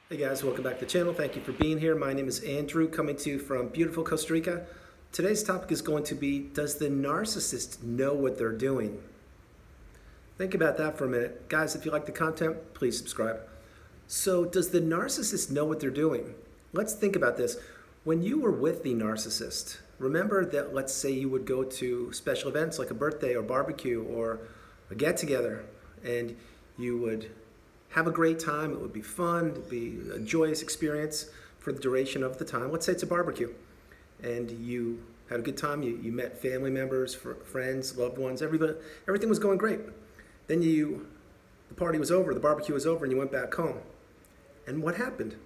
Hey guys, welcome back to the channel. Thank you for being here. My name is Andrew, coming to you from beautiful Costa Rica. Today's topic is going to be, does the narcissist know what they're doing? Think about that for a minute. Guys, if you like the content, please subscribe. So, does the narcissist know what they're doing? Let's think about this. When you were with the narcissist, remember that, let's say you would go to special events like a birthday or barbecue or a get-together, and you would have a great time. It would be fun. It would be a joyous experience for the duration of the time. Let's say it's a barbecue, and you had a good time. You met family members, friends, loved ones. Everything was going great. Then the party was over, the barbecue was over, and you went back home. And what happened?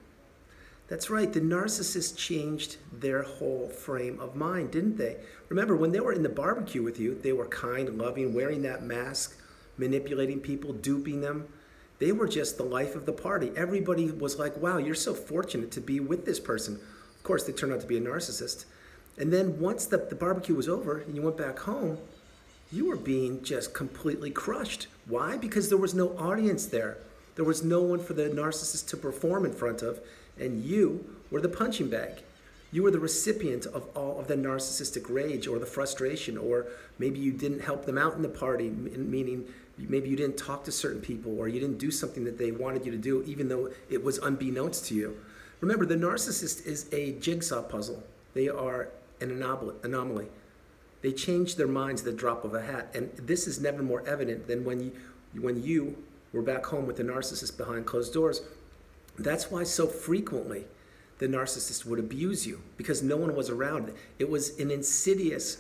That's right, the narcissist changed their whole frame of mind, didn't they? Remember, when they were in the barbecue with you, they were kind, loving, wearing that mask, manipulating people, duping them. They were just the life of the party. Everybody was like, wow, you're so fortunate to be with this person. Of course, they turned out to be a narcissist. And then once the barbecue was over and you went back home, you were being just completely crushed. Why? Because there was no audience there. There was no one for the narcissist to perform in front of, and you were the punching bag. You were the recipient of all of the narcissistic rage or the frustration, or maybe you didn't help them out in the party, meaning maybe you didn't talk to certain people or you didn't do something that they wanted you to do, even though it was unbeknownst to you. Remember, the narcissist is a jigsaw puzzle. They are an anomaly. They change their minds at the drop of a hat, and this is never more evident than when you were back home with the narcissist behind closed doors. That's why so frequently the narcissist would abuse you, because no one was around. It was an insidious,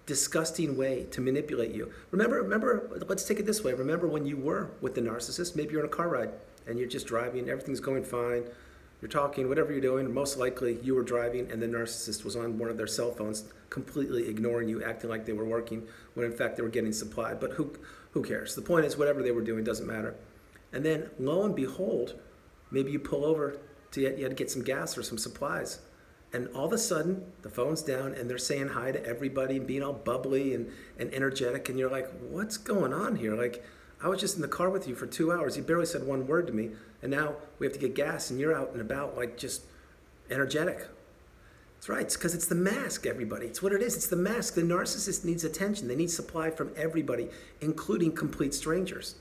disgusting way to manipulate you. Remember, let's take it this way. Remember when you were with the narcissist, maybe you're on a car ride and you're just driving, everything's going fine, you're talking, whatever you're doing, most likely you were driving and the narcissist was on one of their cell phones, completely ignoring you, acting like they were working, when in fact they were getting supply. But who cares? The point is, whatever they were doing doesn't matter. And then, lo and behold, maybe you pull over you had to get some gas or some supplies. And all of a sudden, the phone's down and they're saying hi to everybody and being all bubbly and energetic. And you're like, what's going on here? Like, I was just in the car with you for 2 hours. You barely said one word to me. And now we have to get gas and you're out and about, like, just energetic. That's right. It's because it's the mask, everybody. It's what it is. It's the mask. The narcissist needs attention. They need supply from everybody, including complete strangers.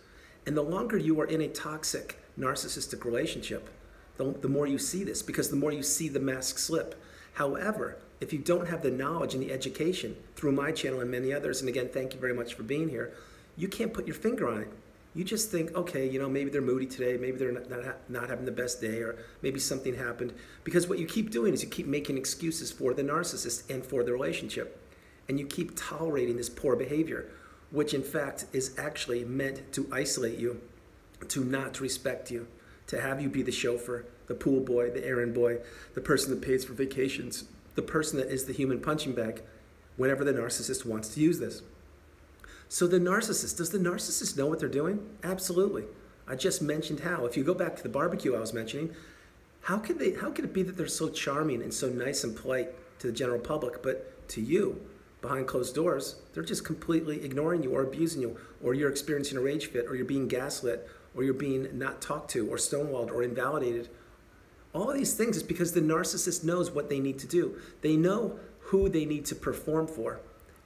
And the longer you are in a toxic, narcissistic relationship, the more you see this, because the more you see the mask slip. However, if you don't have the knowledge and the education through my channel and many others, and again, thank you very much for being here, you can't put your finger on it. You just think, okay, maybe they're moody today, maybe they're not having the best day, or maybe something happened. Because what you keep doing is you keep making excuses for the narcissist and for the relationship. And you keep tolerating this poor behavior, which in fact is actually meant to isolate you, to not respect you, to have you be the chauffeur, the pool boy, the errand boy, the person that pays for vacations, the person that is the human punching bag whenever the narcissist wants to use this. So the narcissist, does the narcissist know what they're doing? Absolutely. I just mentioned how. If you go back to the barbecue I was mentioning, how could it be that they're so charming and so nice and polite to the general public, but to you, behind closed doors, they're just completely ignoring you or abusing you, or you're experiencing a rage fit, or you're being gaslit, or you're being not talked to, or stonewalled, or invalidated. All of these things is because the narcissist knows what they need to do. They know who they need to perform for,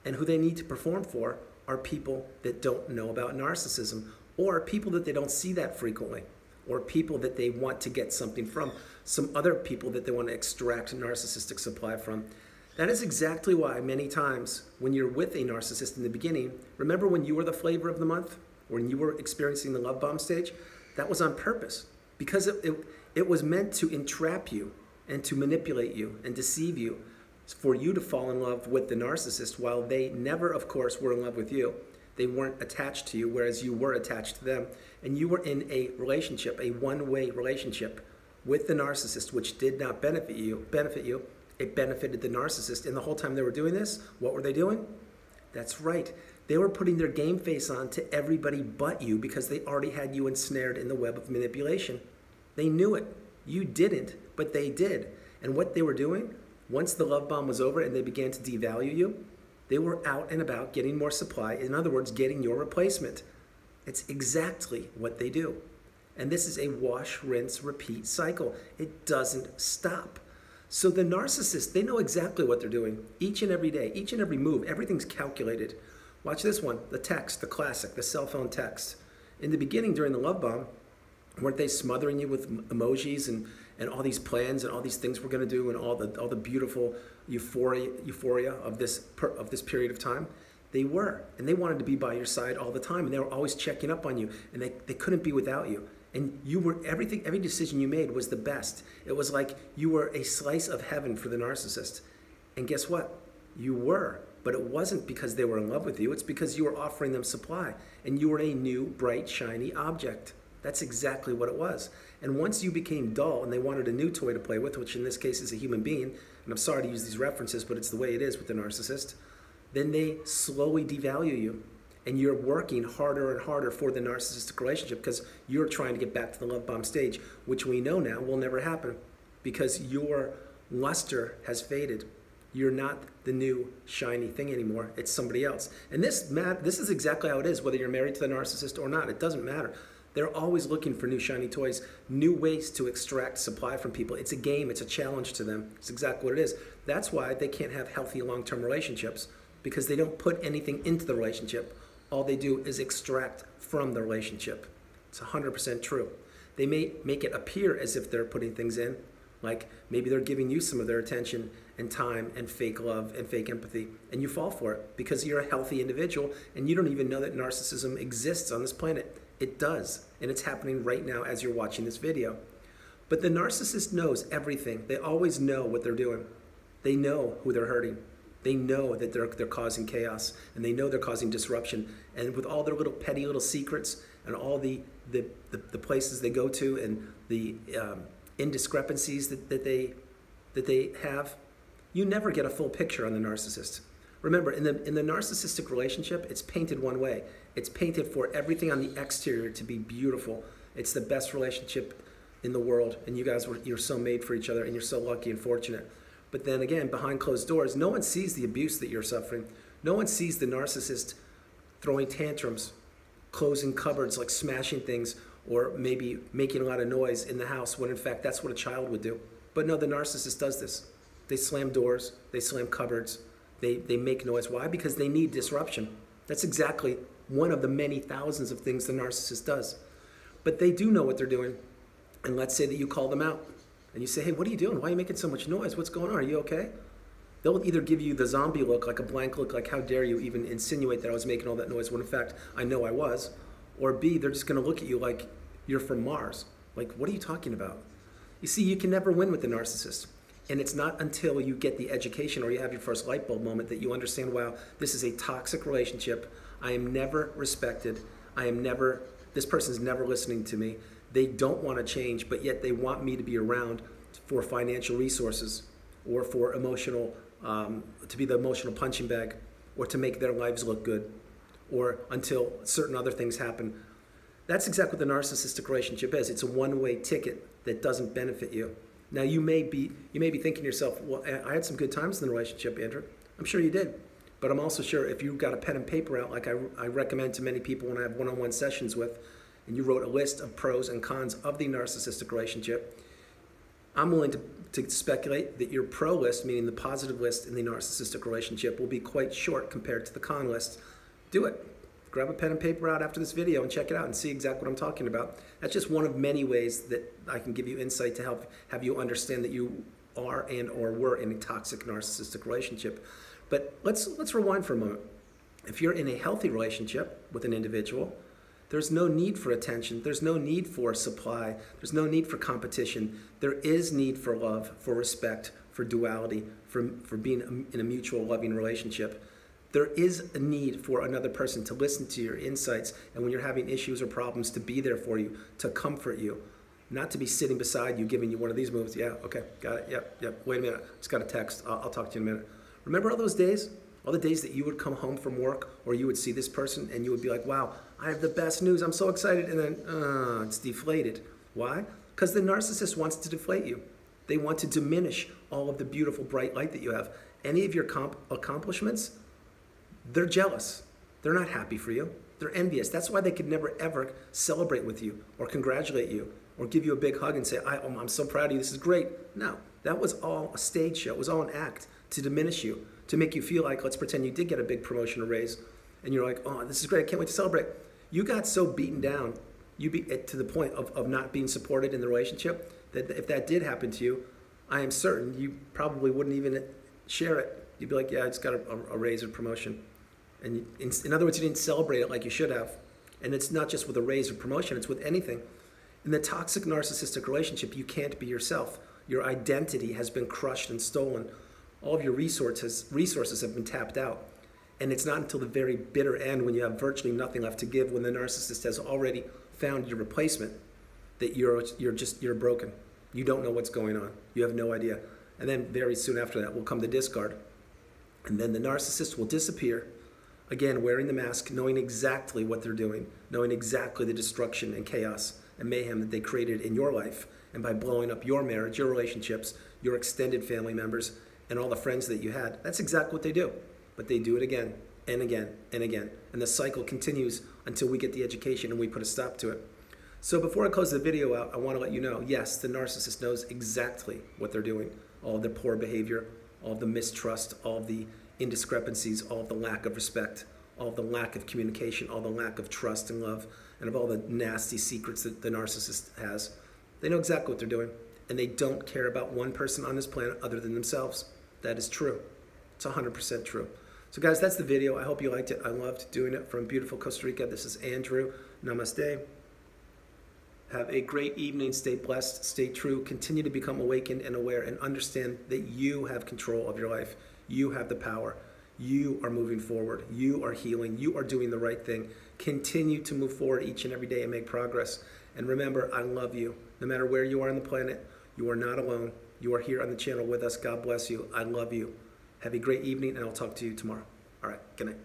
and who they need to perform for are people that don't know about narcissism, or people that they don't see that frequently, or people that they want to get something from, some other people that they want to extract narcissistic supply from. That is exactly why many times when you're with a narcissist in the beginning, remember when you were the flavor of the month, when you were experiencing the love bomb stage, that was on purpose, because it was meant to entrap you and to manipulate you and deceive you, for you to fall in love with the narcissist, while they never, of course, were in love with you. They weren't attached to you, whereas you were attached to them. And you were in a relationship, a one-way relationship with the narcissist, which did not benefit you. It benefited the narcissist. And the whole time they were doing this, what were they doing? That's right. They were putting their game face on to everybody but you, because they already had you ensnared in the web of manipulation. They knew it. You didn't, but they did. And what they were doing, once the love bomb was over and they began to devalue you, they were out and about getting more supply. In other words, getting your replacement. It's exactly what they do. And this is a wash, rinse, repeat cycle. It doesn't stop. So the narcissist, they know exactly what they're doing each and every day, each and every move. Everything's calculated. Watch this one, the text, the classic, the cell phone text. In the beginning, during the love bomb, weren't they smothering you with emojis and all these plans and all these things we're going to do and all the beautiful euphoria of this period of time? They were, and they wanted to be by your side all the time, and they were always checking up on you, and they couldn't be without you. And you were every decision you made was the best. It was like you were a slice of heaven for the narcissist. And guess what? You were, but it wasn't because they were in love with you. It's because you were offering them supply, and you were a new, bright, shiny object. That's exactly what it was. And once you became dull and they wanted a new toy to play with, which in this case is a human being, and I'm sorry to use these references, but it's the way it is with the narcissist, then they slowly devalue you. And you're working harder and harder for the narcissistic relationship because you're trying to get back to the love bomb stage, which we know now will never happen because your luster has faded. You're not the new shiny thing anymore. It's somebody else. And this is exactly how it is, whether you're married to the narcissist or not. It doesn't matter. They're always looking for new shiny toys, new ways to extract supply from people. It's a game. It's a challenge to them. It's exactly what it is. That's why they can't have healthy long-term relationships because they don't put anything into the relationship. All they do is extract from the relationship. It's 100% true. They may make it appear as if they're putting things in, like maybe they're giving you some of their attention and time and fake love and fake empathy, and you fall for it because you're a healthy individual and you don't even know that narcissism exists on this planet. It does, and it's happening right now as you're watching this video. But the narcissist knows everything. They always know what they're doing. They know who they're hurting. They know that they're causing chaos, and they know they're causing disruption. And with all their little petty little secrets and all the places they go to and the indiscrepancies that they have, you never get a full picture on the narcissist. Remember, in the narcissistic relationship, it's painted one way. It's painted for everything on the exterior to be beautiful. It's the best relationship in the world, and you're so made for each other, and you're so lucky and fortunate. But then again, behind closed doors, no one sees the abuse that you're suffering. No one sees the narcissist throwing tantrums, closing cupboards, like smashing things, or maybe making a lot of noise in the house when in fact that's what a child would do. But no, the narcissist does this. They slam doors, they slam cupboards, they make noise. Why? Because they need disruption. That's exactly one of the many thousands of things the narcissist does. But they do know what they're doing. And let's say that you call them out. And you say, hey, what are you doing? Why are you making so much noise? What's going on? Are you okay? They'll either give you the zombie look, like a blank look, like how dare you even insinuate that I was making all that noise when in fact I know I was. Or B, they're just going to look at you like you're from Mars. Like, what are you talking about? You see, you can never win with the narcissist. And it's not until you get the education or you have your first light bulb moment that you understand, wow, this is a toxic relationship. I am never respected. This person's never listening to me. They don't want to change, but yet they want me to be around for financial resources or for emotional, to be the emotional punching bag or to make their lives look good or until certain other things happen. That's exactly what the narcissistic relationship is. It's a one-way ticket that doesn't benefit you. Now, you may be thinking to yourself, well, I had some good times in the relationship, Andrew. I'm sure you did. But I'm also sure if you've got a pen and paper out, like I recommend to many people when I have one-on-one sessions with, and you wrote a list of pros and cons of the narcissistic relationship, I'm willing to speculate that your pro list, meaning the positive list in the narcissistic relationship, will be quite short compared to the con list. Do it. Grab a pen and paper out after this video and check it out and see exactly what I'm talking about. That's just one of many ways that I can give you insight to help have you understand that you are and or were in a toxic narcissistic relationship. But let's rewind for a moment. If you're in a healthy relationship with an individual, there's no need for attention. There's no need for supply. There's no need for competition. There is need for love, for respect, for duality, for being in a mutual loving relationship. There is a need for another person to listen to your insights, and when you're having issues or problems, to be there for you, to comfort you, not to be sitting beside you, giving you one of these moves. Yeah, okay, got it, yep. Wait a minute, just got a text. I'll talk to you in a minute. Remember all those days? All the days that you would come home from work or you would see this person and you would be like, wow, I have the best news. I'm so excited. And then it's deflated. Why? Because the narcissist wants to deflate you. They want to diminish all of the beautiful, bright light that you have. Any of your accomplishments, they're jealous. They're not happy for you. They're envious. That's why they could never ever celebrate with you or congratulate you or give you a big hug and say, I'm so proud of you, this is great. No, that was all a stage show. It was all an act to diminish you, to make you feel like, let's pretend you did get a big promotion or raise, and you're like, oh, this is great, I can't wait to celebrate. You got so beaten down, to the point of not being supported in the relationship, that if that did happen to you, I am certain you probably wouldn't even share it. You'd be like, yeah, I just got a raise or promotion. And in other words, you didn't celebrate it like you should have. And it's not just with a raise or promotion, it's with anything. In the toxic narcissistic relationship, you can't be yourself. Your identity has been crushed and stolen. All of your resources have been tapped out. And it's not until the very bitter end, when you have virtually nothing left to give, when the narcissist has already found your replacement, that you're broken. You don't know what's going on. You have no idea. And then very soon after that will come the discard. And then the narcissist will disappear, again, wearing the mask, knowing exactly what they're doing, knowing exactly the destruction and chaos and mayhem that they created in your life, and by blowing up your marriage, your relationships, your extended family members, and all the friends that you had. That's exactly what they do. But they do it again and again and again. And the cycle continues until we get the education and we put a stop to it. So before I close the video out, I want to let you know, yes, the narcissist knows exactly what they're doing. All of the poor behavior, all of the mistrust, all of the indiscrepancies, all of the lack of respect, all of the lack of communication, all the lack of trust and love, and of all the nasty secrets that the narcissist has. They know exactly what they're doing, and they don't care about one person on this planet other than themselves. That is true. It's 100% true. So guys, that's the video. I hope you liked it. I loved doing it from beautiful Costa Rica. This is Andrew. Namaste. Have a great evening. Stay blessed. Stay true. Continue to become awakened and aware, and understand that you have control of your life. You have the power. You are moving forward. You are healing. You are doing the right thing. Continue to move forward each and every day and make progress. And remember, I love you. No matter where you are on the planet, you are not alone. You are here on the channel with us. God bless you. I love you. Have a great evening, and I'll talk to you tomorrow. All right. Good night.